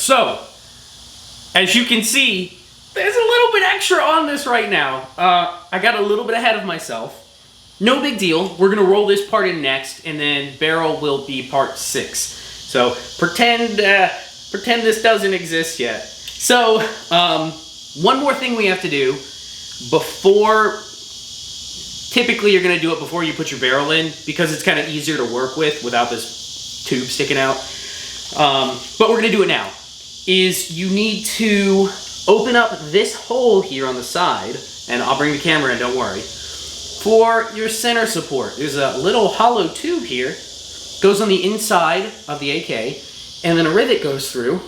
So, as you can see, there's a little bit extra on this right now. I got a little bit ahead of myself. No big deal. We're gonna roll this part in next, and then barrel will be part 6. So pretend this doesn't exist yet. So one more thing we have to do before. Typically, you're gonna do it before you put your barrel in because it's kind of easier to work with without this tube sticking out. But we're gonna do it now. Is you need to open up this hole here on the side, and I'll bring the camera in, don't worry. For your center support, there's a little hollow tube here, goes on the inside of the AK, and then a rivet goes through,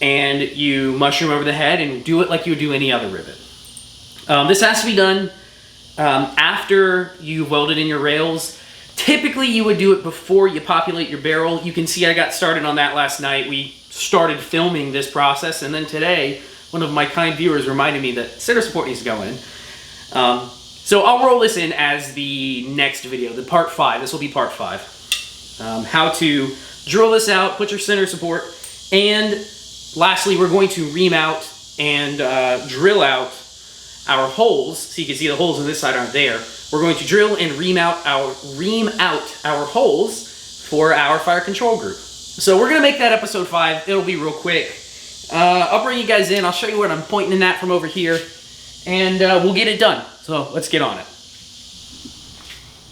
and you mushroom over the head and do it like you would do any other rivet. This has to be done after you've welded in your rails. Typically, you would do it before you populate your barrel. You can see I got started on that last night. We started filming this process, and then today, one of my kind viewers reminded me that center support needs to go in. So I'll roll this in as the next video, the part 5. This will be part 5. How to drill this out, put your center support, and lastly, we're going to ream out and drill out our holes. So you can see the holes on this side aren't there. We're going to drill and ream out our holes for our fire control group. So we're gonna make that episode 5. It'll be real quick. I'll bring you guys in. I'll show you what I'm pointing at from over here, and we'll get it done. So let's get on it.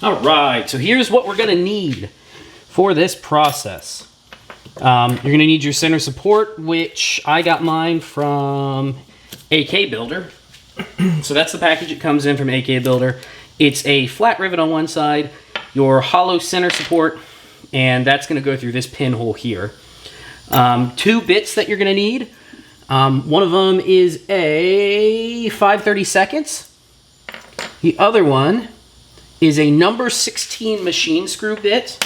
All right, so here's what we're gonna need for this process. You're gonna need your center support, which I got mine from AK Builder. So that's the package it comes in from AK Builder. It's a flat rivet on one side, your hollow center support, and that's gonna go through this pinhole here. 2 bits that you're gonna need. One of them is a 5/32. The other one is a number 16 machine screw bit.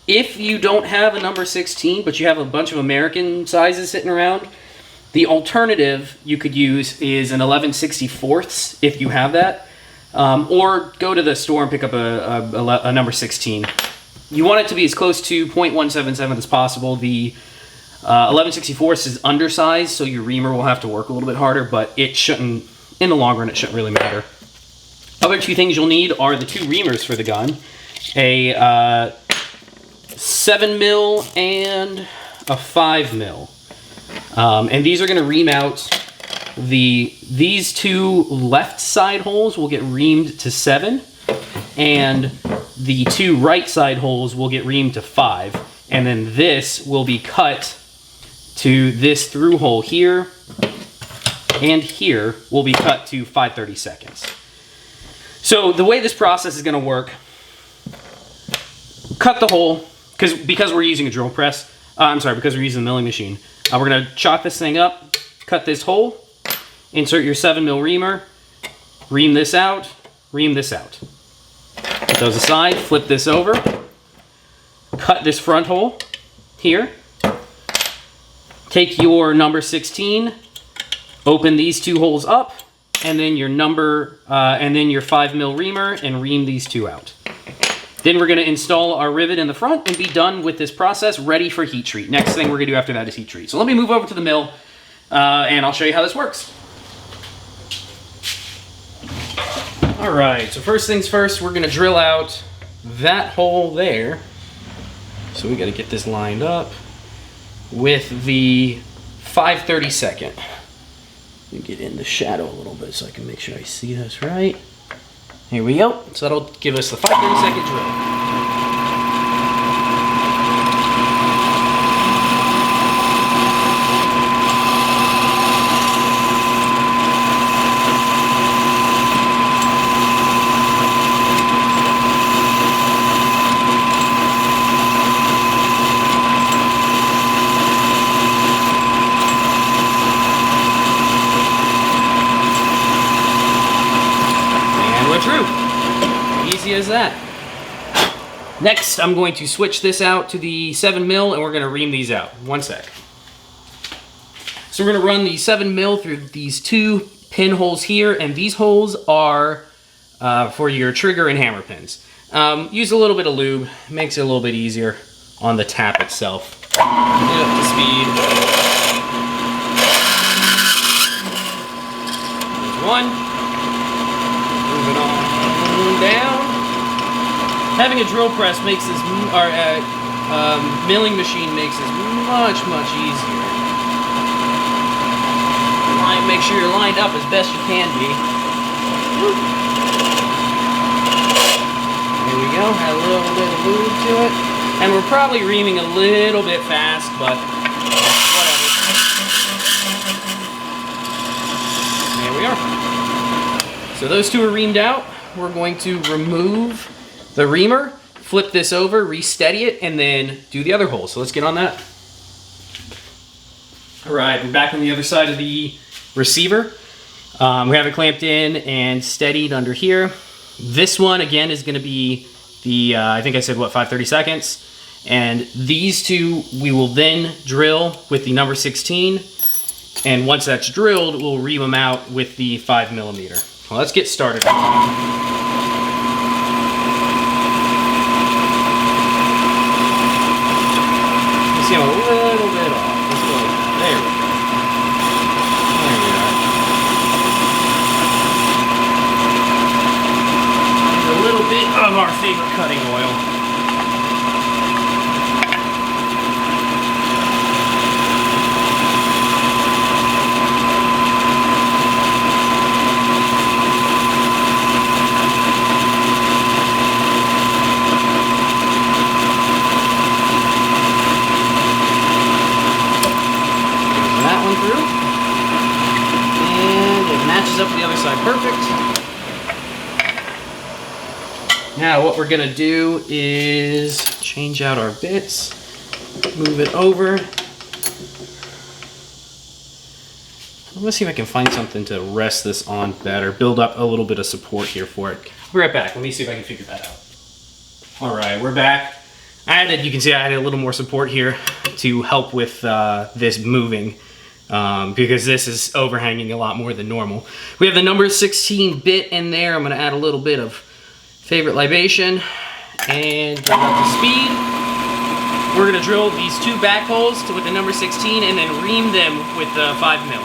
If you don't have a number 16, but you have a bunch of American sizes sitting around, the alternative you could use is an 11/64 if you have that. Or go to the store and pick up a number 16. You want it to be as close to 0.177 as possible. The 11/64 is undersized, so your reamer will have to work a little bit harder, but it shouldn't, in the long run, it shouldn't really matter. Other 2 things you'll need are the 2 reamers for the gun, a 7mm and a 5mm. And these are gonna ream out these 2 left side holes will get reamed to 7, and the 2 right side holes will get reamed to 5, and then this will be cut to this through hole here, and here will be cut to 5/32. So the way this process is gonna work, cut the hole, because we're using a drill press, because we're using the milling machine, we're gonna chop this thing up, cut this hole, insert your 7mm reamer, ream this out, ream this out. Put those aside, flip this over, cut this front hole here, take your number 16, open these 2 holes up, and then your your 5mm reamer, and ream these 2 out. Then we're gonna install our rivet in the front and be done with this process, ready for heat treat. Next thing we're gonna do after that is heat treat. So let me move over to the mill, and I'll show you how this works. All right, so first things first, we're gonna drill out that hole there. So we gotta get this lined up with the 5/32. Let me get in the shadow a little bit so I can make sure I see this right. Here we go. So that'll give us the 5/32 drill. Easy as that. Next, I'm going to switch this out to the 7mm, and we're going to ream these out. One sec. So we're going to run the 7mm through these 2 pinholes here, and these holes are for your trigger and hammer pins. Use a little bit of lube, makes it a little bit easier. on the tap itself. Get up to speed. There's one. Moving on down. Having a drill press makes this, or milling machine makes this much, much easier. Make sure you're lined up as best you can be. There we go, had a little bit of lube to it. And we're probably reaming a little bit fast, but whatever. There we are. So those two are reamed out. We're going to remove the reamer, flip this over, re-steady it, and then do the other hole. So let's get on that. All right, we're back on the other side of the receiver. We have it clamped in and steadied under here. This one again is going to be the I think I said what, 5/32, and these two we will then drill with the number 16, and once that's drilled we'll ream them out with the 5mm. Well, let's get started. You see I'm a little bit off. Let's go. There we go. A little bit of our favorite cutting oil. That one through. And it matches up with the other side perfect. Now what we're gonna do is change out our bits, move it over. Let's see if I can find something to rest this on better, build up a little bit of support here for it. I'll be right back, let me see if I can figure that out. All right, we're back. You can see I added a little more support here to help with this moving because this is overhanging a lot more than normal. We have the number 16 bit in there. I'm gonna add a little bit of favorite libation and get up to speed. We're gonna drill these two back holes with the number 16 and then ream them with the 5mm.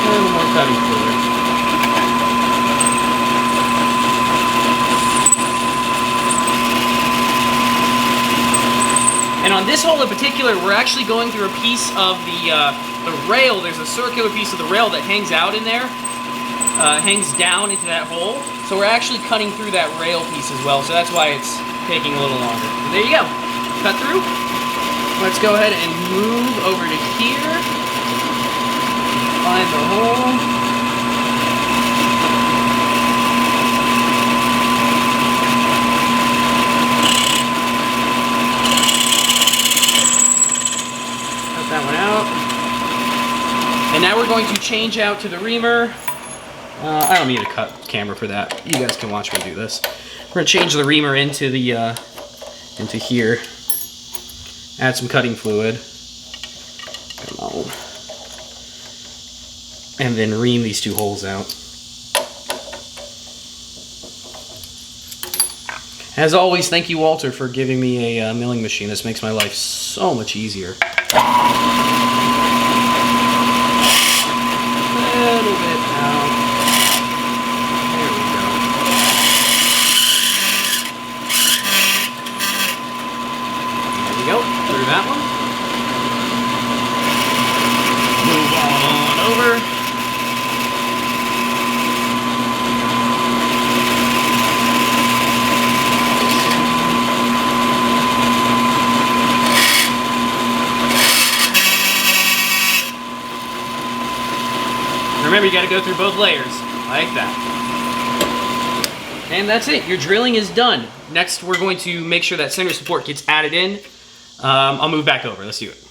A little more cutting fluid. And on this hole in particular, we're actually going through a piece of the rail. There's a circular piece of the rail that hangs out in there, hangs down into that hole. So we're actually cutting through that rail piece as well. So that's why it's taking a little longer. So there you go, cut through. Let's go ahead and move over to here. Find the hole. That one out. And now we're going to change out to the reamer. I don't need a cut camera for that. You guys can watch me do this. We're going to change the reamer into the into here. Add some cutting fluid. Come on. And then ream these two holes out. As always, thank you, Walter, for giving me a milling machine. This makes my life so much easier. A little bit now. There we go. There we go. Through that one. Move on over. Remember, you got to go through both layers, like that. And that's it. Your drilling is done. Next, we're going to make sure that center support gets added in. I'll move back over. Let's do it.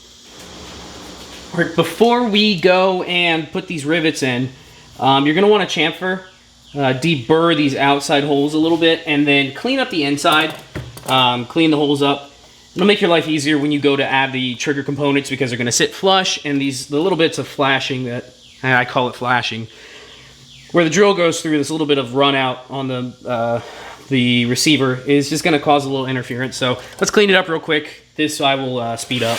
All right, before we go and put these rivets in, you're going to want to chamfer, deburr these outside holes a little bit, and then clean up the inside, clean the holes up, It'll make your life easier when you go to add the trigger components because they're going to sit flush, and the little bits of flashing that I call it flashing, where the drill goes through this little bit of run out on the receiver is just going to cause a little interference. So let's clean it up real quick. This I will speed up.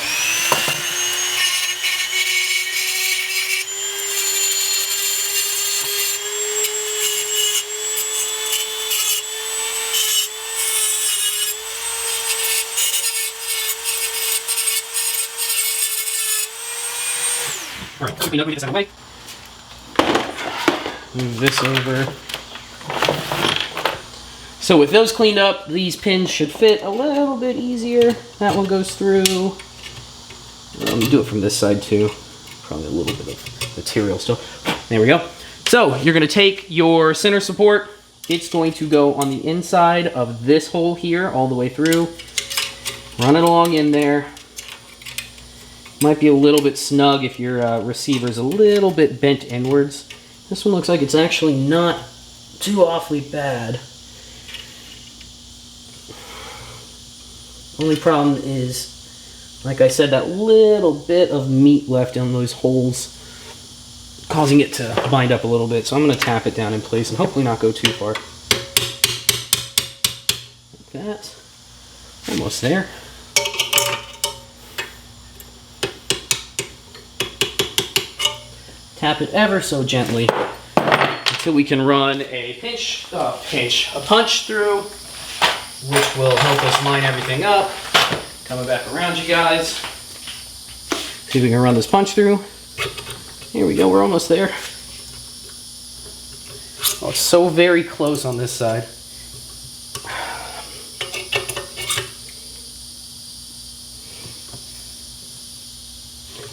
All right, clean up, get this out of the way. Move this over. So with those cleaned up, these pins should fit a little bit easier. That one goes through. Let me do it from this side too. Probably a little bit of material still. There we go. So you're going to take your center support. It's going to go on the inside of this hole here all the way through. Run it along in there. Might be a little bit snug if your receiver is a little bit bent inwards. This one looks like it's actually not too awfully bad. Only problem is, like I said, that little bit of meat left in those holes, causing it to bind up a little bit. So I'm going to tap it down in place and hopefully not go too far. Like that. Almost there. Tap it ever so gently until we can run a punch through, which will help us line everything up. Coming back around, you guys. See if we can run this punch through. Here we go, we're almost there. Oh, it's so very close on this side.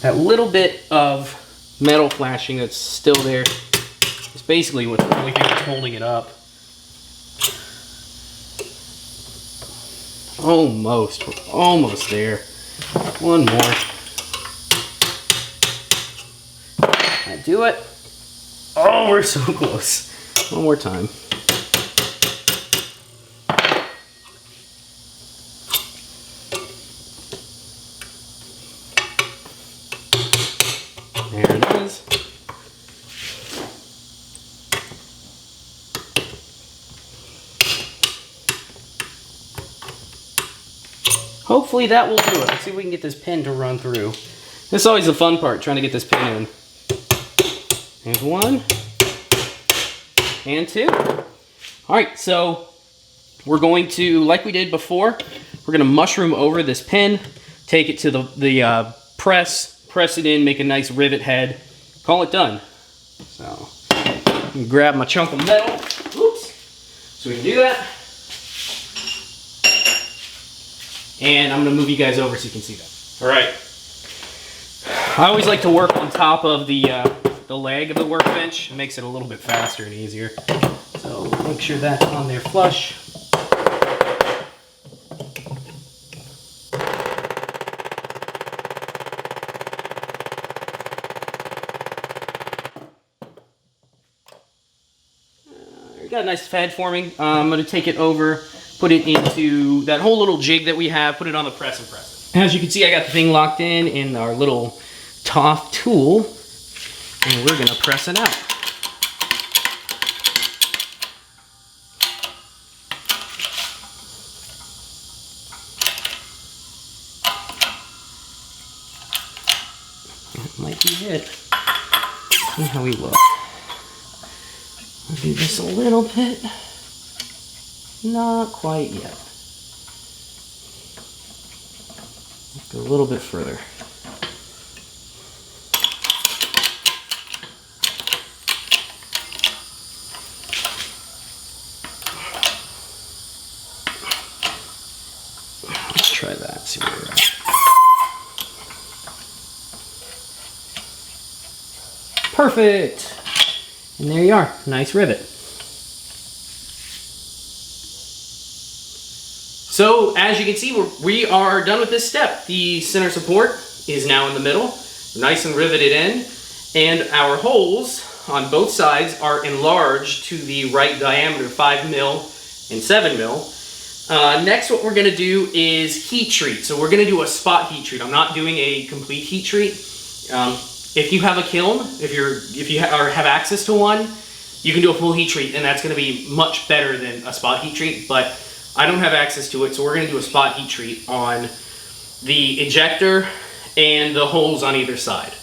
That little bit of metal flashing that's still there is basically what's the only thing that's holding it up. Almost. We're almost there. One more. I do it. Oh, we're so close. One more time. There it is. Hopefully that will do it. Let's see if we can get this pin to run through. This is always the fun part, trying to get this pin in. There's one. And two. Alright, so we're going to, like we did before, we're going to mushroom over this pin, take it to the press it in, make a nice rivet head, call it done. So, I'm going to grab my chunk of metal. Oops. So we can do that. And I'm going to move you guys over so you can see that. All right. I always like to work on top of the leg of the workbench. It makes it a little bit faster and easier. So make sure that's on there flush. We got a nice head forming. I'm going to take it over, put it into that whole little jig that we have, put it on the press and press it. As you can see, I got the thing locked in our little Toff tool, and we're gonna press it out. That might be it. See how we look. I'll do this a little bit. Not quite yet. Go a little bit further. Let's try that, see where we're at. Perfect! And there you are, nice rivet. So, as you can see, we are done with this step. The center support is now in the middle, nice and riveted in, and our holes on both sides are enlarged to the right diameter, 5 mil and 7 mil. Next, what we're gonna do is heat treat. So we're gonna do a spot heat treat. I'm not doing a complete heat treat. If you have a kiln, if you have access to one, you can do a full heat treat, and that's gonna be much better than a spot heat treat, but I don't have access to it, so we're gonna do a spot heat treat on the injector and the holes on either side.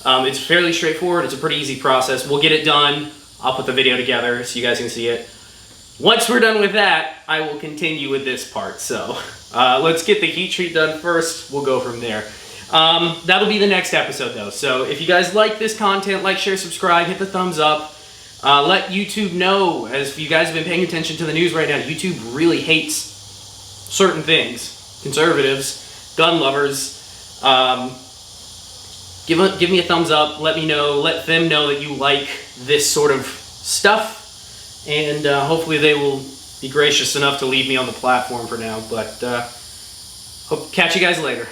It's fairly straightforward. It's a pretty easy process. We'll get it done. I'll put the video together so you guys can see it. Once we're done with that, I will continue with this part. So let's get the heat treat done first. We'll go from there. That'll be the next episode though. So if you guys like this content, like, share, subscribe, hit the thumbs up. Let YouTube know, as you guys have been paying attention to the news right now, YouTube really hates certain things. Conservatives, gun lovers. Give me a thumbs up. Let me know. Let them know that you like this sort of stuff. And hopefully they will be gracious enough to leave me on the platform for now. But hope catch you guys later.